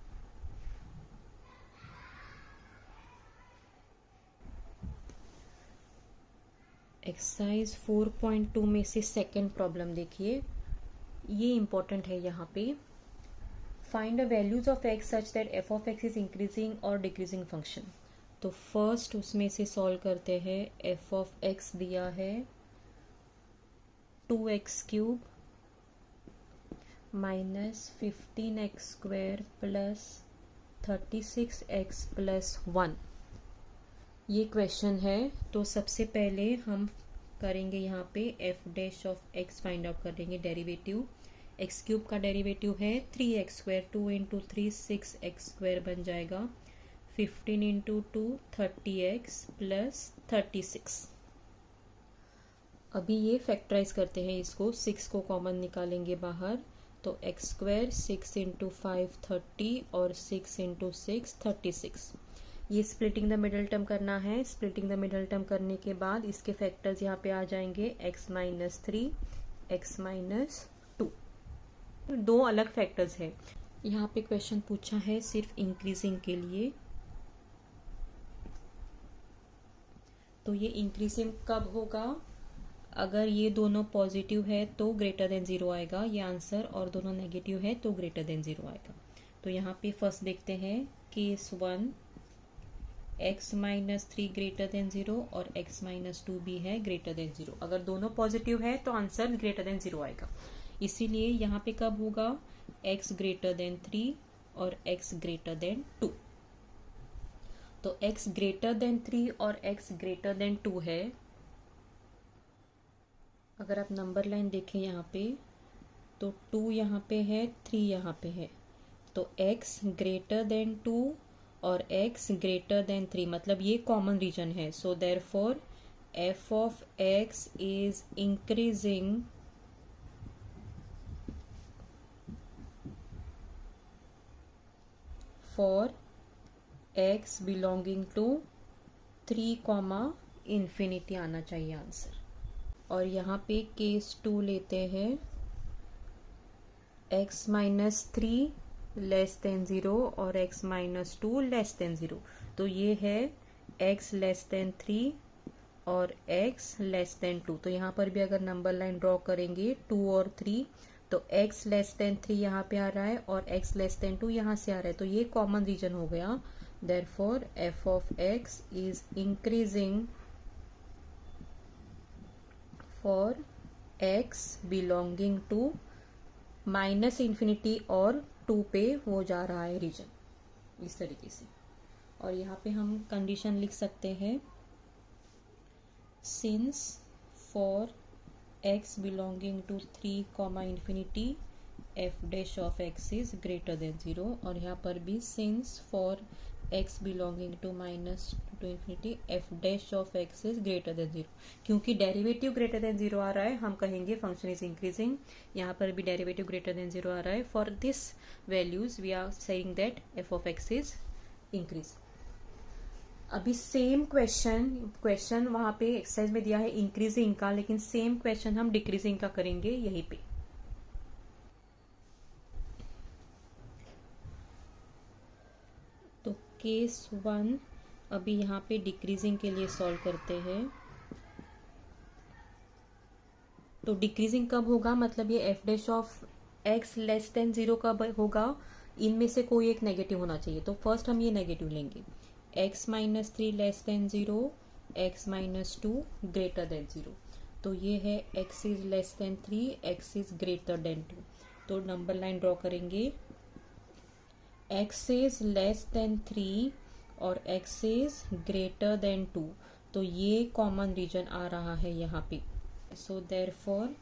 एक्सरसाइज 4.2 में से सेकेंड प्रॉब्लम देखिए, ये इंपॉर्टेंट है यहाँ पे। Find the values of x such that f of x is increasing और डिक्रीजिंग फंक्शन। तो फर्स्ट उसमें से सॉल्व करते हैं। f ऑफ x दिया है 2x³ minus 15x² plus 36x plus 1, ये क्वेश्चन है। तो सबसे पहले हम करेंगे यहाँ पे f' of x find out करेंगे डेरिवेटिव। x³ का डेरिवेटिव है 3x², 2 इंटू 3 6x² बन जाएगा, 15 इंटू 2 30x प्लस 36। अभी ये फैक्टराइज करते हैं इसको, 6 को कॉमन निकालेंगे बाहर, तो x², 6 इंटू 5 30 और 6 इंटू 6 36। ये स्प्लिटिंग द मिडल टर्म करना है। स्प्लिटिंग द मिडल टर्म करने के बाद इसके फैक्टर्स यहाँ पे आ जाएंगे x-3, x-2, दो अलग फैक्टर्स है। यहाँ पे क्वेश्चन पूछा है सिर्फ इंक्रीजिंग के लिए, तो ये इंक्रीजिंग कब होगा? अगर ये दोनों पॉजिटिव है तो ग्रेटर देन 0 आएगा ये आंसर, और दोनों नेगेटिव है तो ग्रेटर देन 0 आएगा। तो यहाँ पे फर्स्ट देखते हैं केस 1, x-3 ग्रेटर देन 0 और x-2 भी है ग्रेटर देन 0। अगर दोनों पॉजिटिव है तो आंसर ग्रेटर देन 0 आएगा। इसीलिए यहाँ पे कब होगा? x ग्रेटर देन 3 और x ग्रेटर देन 2। तो x ग्रेटर देन 3 और x ग्रेटर देन 2 है। अगर आप नंबर लाइन देखें यहाँ पे, तो 2 यहाँ पे है, 3 यहाँ पे है, तो x ग्रेटर देन 2 और x ग्रेटर देन 3, मतलब ये कॉमन रीजन है। So therefore f of x is increasing for x belonging to 3, infinity आना चाहिए आंसर। और यहाँ पे केस 2 लेते हैं, x-3 लेस देन 0 और x-2 लेस देन 0। तो ये है x लेस देन 3 और x लेस देन 2। तो यहाँ पर भी अगर नंबर लाइन ड्रॉ करेंगे 2 और 3, तो x लेस देन 3 यहाँ पे आ रहा है और x लेस देन 2 यहाँ से आ रहा है, तो ये कॉमन रीजन हो गया। Therefore f of x is increasing for x belonging to -infinity और 2 पे वो जा रहा है रीजन, इस तरीके से। और यहाँ पे हम कंडीशन लिख सकते हैं, since for x belonging to 3, infinity f' of x is greater than 0। और यहाँ पर भी since for x belonging to -two infinity f' of x is greater than 0। क्योंकि डेरिवेटिव ग्रेटर देन 0 आ रहा है, हम कहेंगे फंक्शन इज इंक्रीजिंग। यहाँ पर भी डेरिवेटिव ग्रेटर देन 0 आ रहा है। For this values we are saying that f of x is increase. अभी सेम क्वेश्चन वहाँ पे एक्सरसाइज में दिया है इंक्रीजिंग का, लेकिन सेम क्वेश्चन हम डिक्रीजिंग का करेंगे यहीं पे। तो केस 1 अभी यहाँ पे डिक्रीजिंग के लिए सॉल्व करते हैं। तो डिक्रीजिंग कब होगा, मतलब ये f' of x less than 0 कब होगा? इनमें से कोई एक नेगेटिव होना चाहिए। तो फर्स्ट हम ये नेगेटिव लेंगे, x-3 less than 0, x-2 greater than 0। तो ये है x is less then 3, x is greater then 2। तो नंबर लाइन ड्रॉ करेंगे, x इज लेस देन 3 और x इज ग्रेटर देन 2। तो ये कॉमन रीजन आ रहा है यहाँ पे। So therefore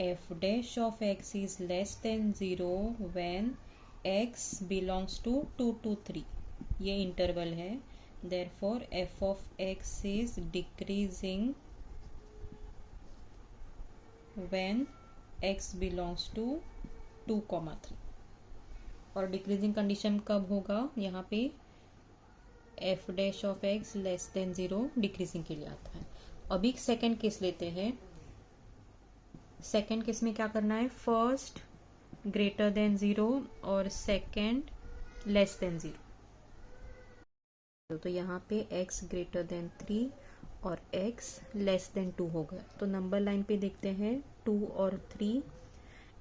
f' of x is less than 0 when x belongs to 2 to 3, ये इंटरवल है। Therefore f of x is decreasing when x belongs to 2, 3। और डिक्रीजिंग कंडीशन कब होगा? यहाँ पे f' of x less than 0 decreasing के लिए आता है। अभी सेकेंड केस लेते हैं। सेकेंड केस में क्या करना है, फर्स्ट ग्रेटर देन 0 और सेकेंड लेस देन 0। तो यहाँ पे x ग्रेटर देन 3 और x लेस देन 2 हो गया। तो नंबर लाइन पे देखते हैं 2 और 3,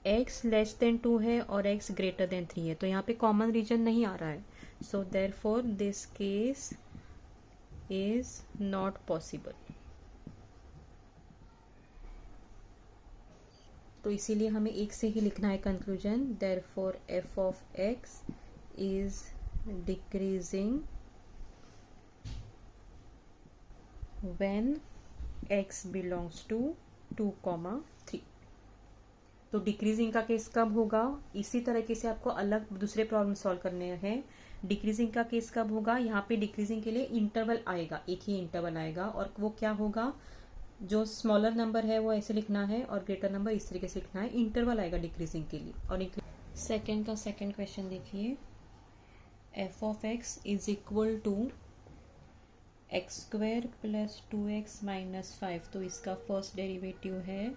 x लेस देन 2 है और x ग्रेटर देन 3 है, तो यहाँ पे कॉमन रीजन नहीं आ रहा है। So therefore this case is not possible. तो इसीलिए हमें एक से ही लिखना है conclusion. Therefore f of x is decreasing when x belongs to 2,3। तो डिक्रीजिंग का केस कब होगा, इसी तरीके से आपको अलग दूसरे प्रॉब्लम सॉल्व करने हैं। डिक्रीजिंग का केस कब होगा, यहाँ पे डिक्रीजिंग के लिए इंटरवल आएगा, एक ही इंटरवल आएगा, और वो क्या होगा, जो स्मॉलर नंबर है वो ऐसे लिखना है और ग्रेटर नंबर इस तरीके से लिखना है, इंटरवल आएगा डिक्रीजिंग के लिए। और सेकेंड का सेकेंड क्वेश्चन देखिए, f of x is equal to x square plus 2x minus 5। तो इसका फर्स्ट डेरिवेटिव है,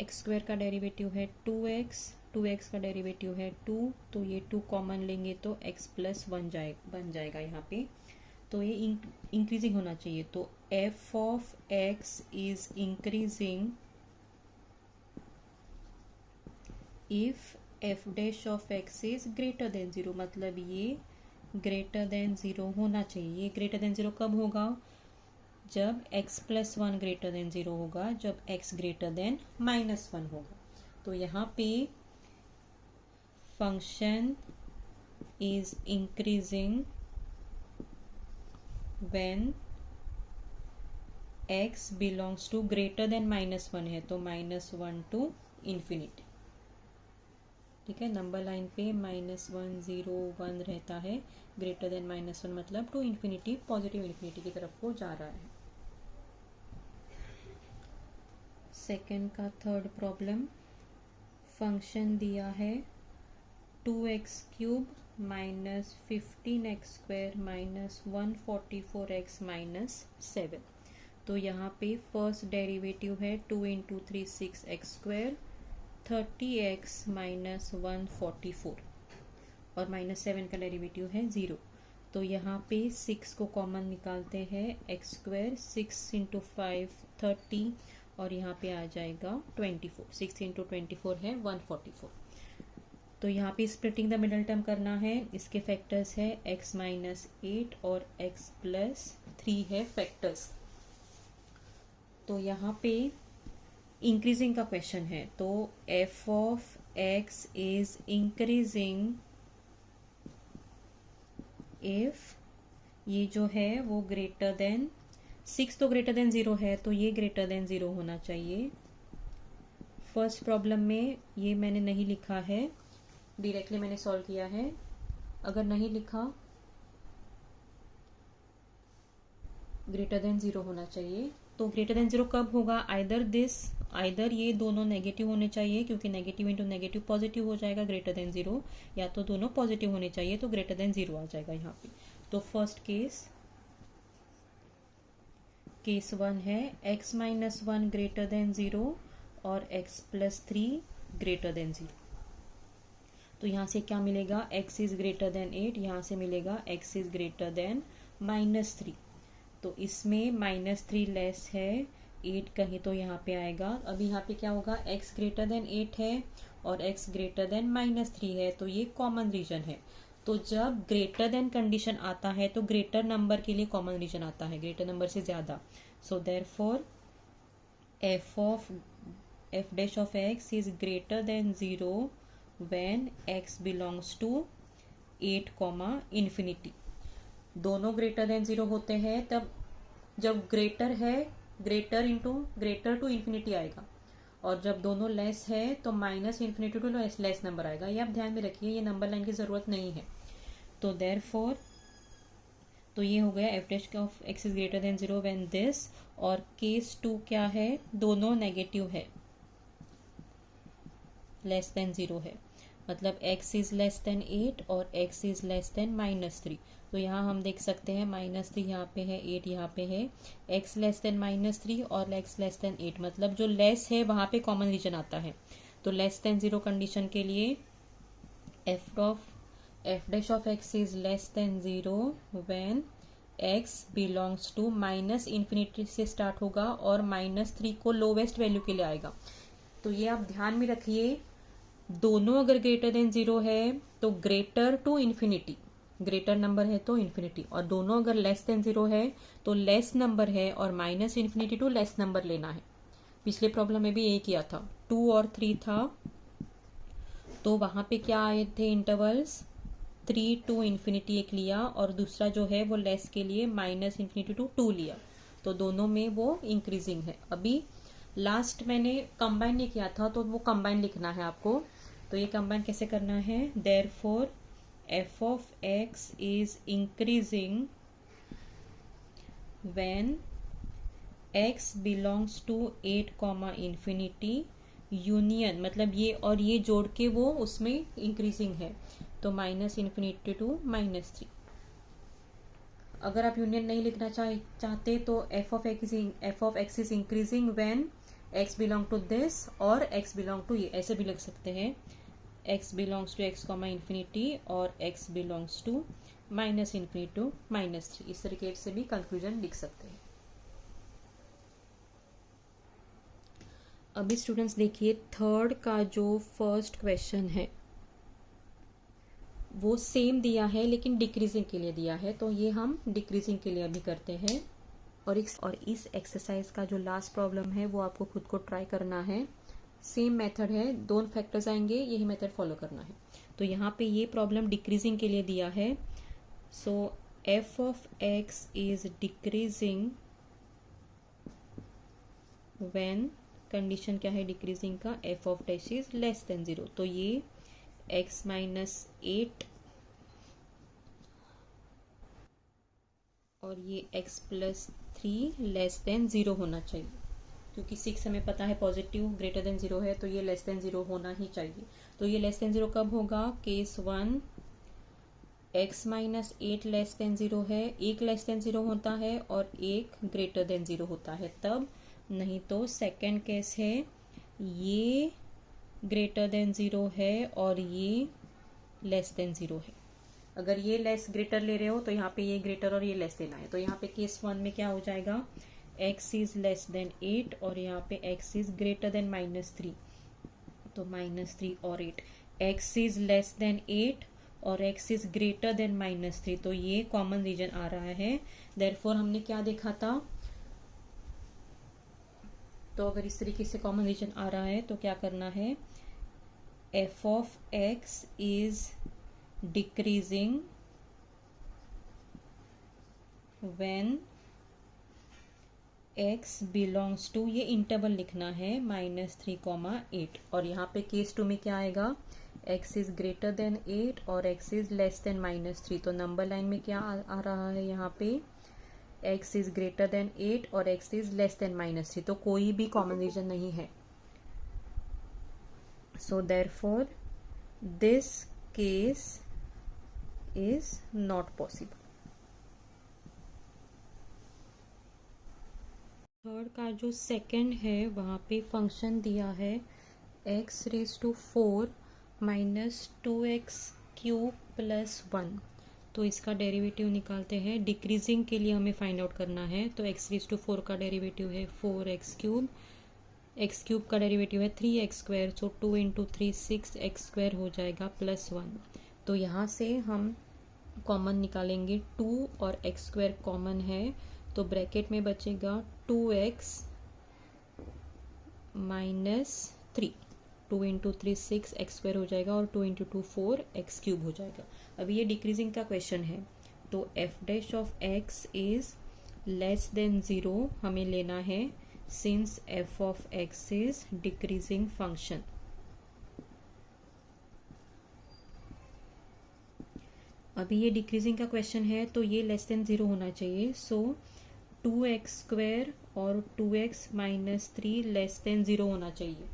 एक्स स्क्वायर का डेरिवेटिव है 2x, 2x का डेरिवेटिव है 2, तो ये 2 कॉमन लेंगे तो x प्लस 1 बन जाएगा यहाँ पे। तो ये इंक्रीजिंग होना चाहिए, तो f of x is increasing if f dash of x is greater than 0, मतलब ये ग्रेटर देन 0 होना चाहिए। ये ग्रेटर देन 0 कब होगा, जब x प्लस 1 ग्रेटर देन 0 होगा, जब x ग्रेटर देन माइनस 1 होगा। तो यहाँ पे function is increasing when x belongs to greater than minus 1 है, तो -1 टू इन्फिनिटी। ठीक है, नंबर लाइन पे -1 0 1 रहता है, ग्रेटर देन -1 मतलब टू इन्फिनिटी, पॉजिटिव इन्फिनिटी की तरफ को जा रहा है। सेकेंड का थर्ड प्रॉब्लम, फंक्शन दिया है 2x³ minus 15x square minus 144x minus 7। तो यहाँ पे फर्स्ट डेरिवेटिव है 2 × 3 6x स्क्वायर 30x माइनस 144 और माइनस 7 का डेरिवेटिव है 0। तो यहाँ पे 6 को कॉमन निकालते हैं, x स्क्वायर 6 × 5 30 और यहाँ पे आ जाएगा 24, 6 × 24 है 144। तो यहाँ पे स्प्लिटिंग द मिडल टर्म करना है, इसके फैक्टर्स है x माइनस 8 और x प्लस 3 है फैक्टर्स। तो यहाँ पे इंक्रीजिंग का क्वेश्चन है, तो f of x is increasing if ये जो है वो ग्रेटर देन 6, तो ग्रेटर देन 0 है, तो ये ग्रेटर देन 0 होना चाहिए। फर्स्ट प्रॉब्लम में ये मैंने नहीं लिखा है, डायरेक्टली मैंने सॉल्व किया है। अगर नहीं लिखा, ग्रेटर देन 0 होना चाहिए। तो ग्रेटर देन 0 कब होगा, आइदर ये दोनों नेगेटिव होने चाहिए, क्योंकि नेगेटिव इंटू नेगेटिव पॉजिटिव हो जाएगा ग्रेटर देन 0, या तो दोनों पॉजिटिव होने चाहिए, तो ग्रेटर देन 0 आ जाएगा यहाँ पे। तो फर्स्ट केस 1 है x माइनस 1 ग्रेटर देन 0 और x प्लस 3 ग्रेटर देन 0। तो यहाँ से क्या मिलेगा, x इज ग्रेटर देन 8, यहाँ से मिलेगा x इज ग्रेटर देन -3। तो इसमें -3 लेस है 8 कहीं, तो यहाँ पे आएगा। अब यहाँ पे क्या होगा, x ग्रेटर देन 8 है और x ग्रेटर देन -3 है, तो ये कॉमन रीजन है। तो जब ग्रेटर देन कंडीशन आता है तो ग्रेटर नंबर के लिए कॉमन रीजन आता है, ग्रेटर नंबर से ज्यादा। So therefore f dash of x is greater than 0 when x belongs to 8, infinity. दोनों ग्रेटर देन 0 होते हैं तब जब ग्रेटर है, ग्रेटर टू इन्फिनिटी आएगा, और जब दोनों लेस है तो -∞ टू लेस नंबर आएगा। ये आप ध्यान में रखिए, ये नंबर लाइन की जरूरत नहीं है। तो देयरफॉर तो ये हो गया f dash of x is greater than 0 when this, और केस 2 क्या है, दोनों नेगेटिव है, लेस देन 0 है, मतलब x इज लेस देन 8 और x इज लेस देन -3। तो यहाँ हम देख सकते हैं -3 यहाँ पे है, 8 यहाँ पे है, x लेस देन -3 और x लेस देन 8, मतलब जो लेस है वहाँ पे कॉमन रीजन आता है। तो लेस देन 0 कंडीशन के लिए f dash of x is less than 0 when x belongs to -∞ से स्टार्ट होगा और -3 को लोवेस्ट वैल्यू के लिए आएगा। तो ये आप ध्यान में रखिए, दोनों अगर ग्रेटर देन 0 है तो greater to infinity, greater number है तो इन्फिनिटी, और दोनों अगर लेस देन 0 है तो लेस नंबर है और minus infinity to less number लेना है। पिछले प्रॉब्लम में भी यही किया था, 2 और 3 था, तो वहां पे क्या आए थे इंटरवल्स, 3 टू इन्फिनिटी एक लिया, और दूसरा जो है वो लेस के लिए माइनस इन्फिनिटी टू 2 लिया, तो दोनों में वो इंक्रीजिंग है। अभी लास्ट मैंने कंबाइन नहीं किया था, तो वो कंबाइन लिखना है आपको। तो ये कंबाइन कैसे करना है, therefore f of x is increasing when x belongs to 8 comma infinity union, मतलब ये और ये जोड़ के वो उसमें इंक्रीजिंग है, तो माइनस इन्फिनिटी टू -3। अगर आप यूनियन नहीं लिखना चाहते तो F of x is increasing when X belong to this और एक्स बिलोंग टू ये, ऐसे भी लिख सकते हैं, X belongs to X comma infinity और X belongs to minus infinity to -3, इस तरीके से भी कंक्लूजन लिख सकते हैं। अभी स्टूडेंट्स देखिए, थर्ड का जो फर्स्ट क्वेश्चन है वो सेम दिया है लेकिन डिक्रीजिंग के लिए दिया है, तो ये हम डिक्रीजिंग के लिए अभी करते हैं। और इस एक्सरसाइज का जो लास्ट प्रॉब्लम है वो आपको खुद को ट्राई करना है। सेम मेथड है, दोनों फैक्टर्स आएंगे, यही मेथड फॉलो करना है। तो यहाँ पे ये प्रॉब्लम डिक्रीजिंग के लिए दिया है, so F of x is decreasing when, condition क्या है डिक्रीजिंग का, F of dash is less than 0, तो ये x -8 और ये x +3 लेस देन 0 होना चाहिए, क्योंकि 6 हमें पता है पॉजिटिव ग्रेटर देन 0 है, तो ये लेस देन 0 होना ही चाहिए। तो ये लेस देन 0 कब होगा, केस 1 x -8 लेस देन 0 है, एक लेस देन 0 होता है और एक ग्रेटर देन 0 होता है तब, नहीं तो सेकेंड केस है ये ग्रेटर देन 0 है और ये लेस देन 0 है। अगर ये लेस ग्रेटर ले रहे हो तो यहाँ पे ये ग्रेटर और ये लेस लेना है, तो यहाँ पे केस 1 में क्या हो जाएगा, x इज लेस देन 8 और यहाँ पे x इज ग्रेटर देन -3, तो -3 और 8, x इज लेस देन 8 और x इज ग्रेटर देन -3, तो ये कॉमन रीजन आ रहा है। देयरफॉर हमने क्या देखा था, तो अगर इस तरीके से कॉमन रीजन आ रहा है तो क्या करना है, f of x is decreasing when x belongs to, ये इंटरवल लिखना है, -3, 8, और यहाँ पे केस 2 में क्या आएगा, x इज ग्रेटर देन 8 और x इज लेस देन -3, तो नंबर लाइन में क्या आ रहा है यहाँ पे, x इज ग्रेटर देन 8 और x इज लेस देन -3, तो कोई भी कॉमन रीजन नहीं है। So therefore this case is not possible. Third का जो सेकंड है वहाँ पे फंक्शन दिया है x⁴ - 2x³ + 1, तो इसका डेरिवेटिव निकालते हैं। डिक्रीजिंग के लिए हमें फाइंड आउट करना है, तो x⁴ का डेरिवेटिव है 4x³, x³ का डेरिवेटिव है 3x², सो 2 × 3 6x² हो जाएगा +1। तो यहाँ से हम कॉमन निकालेंगे, 2 और x² कॉमन है, तो ब्रैकेट में बचेगा 2x - 3, 2 × 3 6x² हो जाएगा और 2 × 2 4x³ हो जाएगा। अभी ये डिक्रीजिंग का क्वेश्चन है, तो f' of x is less than 0 हमें लेना है, since f of x is decreasing function. अभी ये डिक्रीजिंग का क्वेश्चन है तो ये लेस देन 0 होना चाहिए, सो 2x² और 2x - 3 लेस देन 0 होना चाहिए,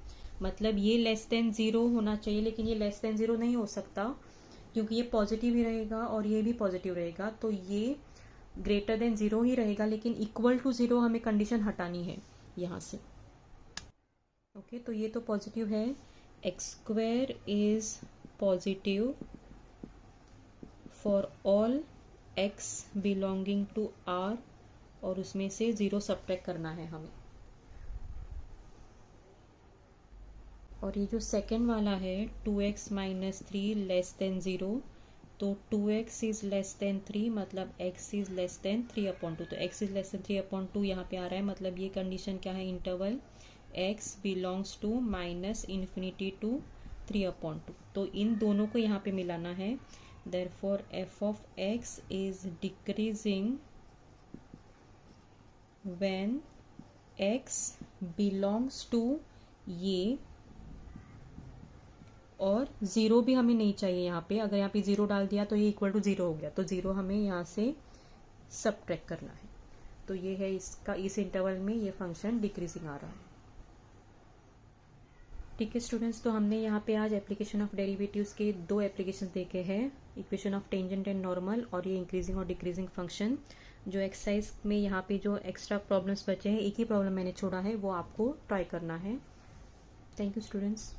मतलब ये लेस देन 0 होना चाहिए, लेकिन ये लेस देन 0 नहीं हो सकता क्योंकि ये पॉजिटिव ही रहेगा और ये भी पॉजिटिव रहेगा, तो ये ग्रेटर देन 0 ही रहेगा, लेकिन इक्वल टू 0 हमें कंडीशन हटानी है यहाँ से। ओके, तो ये तो पॉजिटिव है, x² is positive for all x belonging to R, और उसमें से 0 सब्ट्रैक्ट करना है हमें। और ये जो सेकेंड वाला है 2x - 3 लेस देन 0, तो 2x इज लेस देन 3 मतलब x इज लेस देन 3/2। तो x इज लेस देन 3/2 यहाँ पे आ रहा है, मतलब ये कंडीशन क्या है, interval x belongs to -∞ to 3/2। तो इन दोनों को यहाँ पे मिलाना है। Therefore f of x is decreasing when x belongs to ये, और ज़ीरो भी हमें नहीं चाहिए यहाँ पे। अगर यहाँ पे ज़ीरो डाल दिया तो ये इक्वल टू ज़ीरो हो गया, तो ज़ीरो हमें यहाँ से सबट्रैक्ट करना है। तो ये है इसका, इस इंटरवल में ये फंक्शन डिक्रीजिंग आ रहा है। ठीक है स्टूडेंट्स, तो हमने यहाँ पे आज एप्लीकेशन ऑफ डेरिवेटिव्स के दो एप्लीकेशन देखे हैं, equation of tangent and normal और ये इंक्रीजिंग और डिक्रीजिंग फंक्शन। जो एक्सरसाइज में यहाँ पे जो एक्स्ट्रा प्रॉब्लम्स बचे हैं, एक ही प्रॉब्लम मैंने छोड़ा है, वो आपको ट्राई करना है। Thank you students.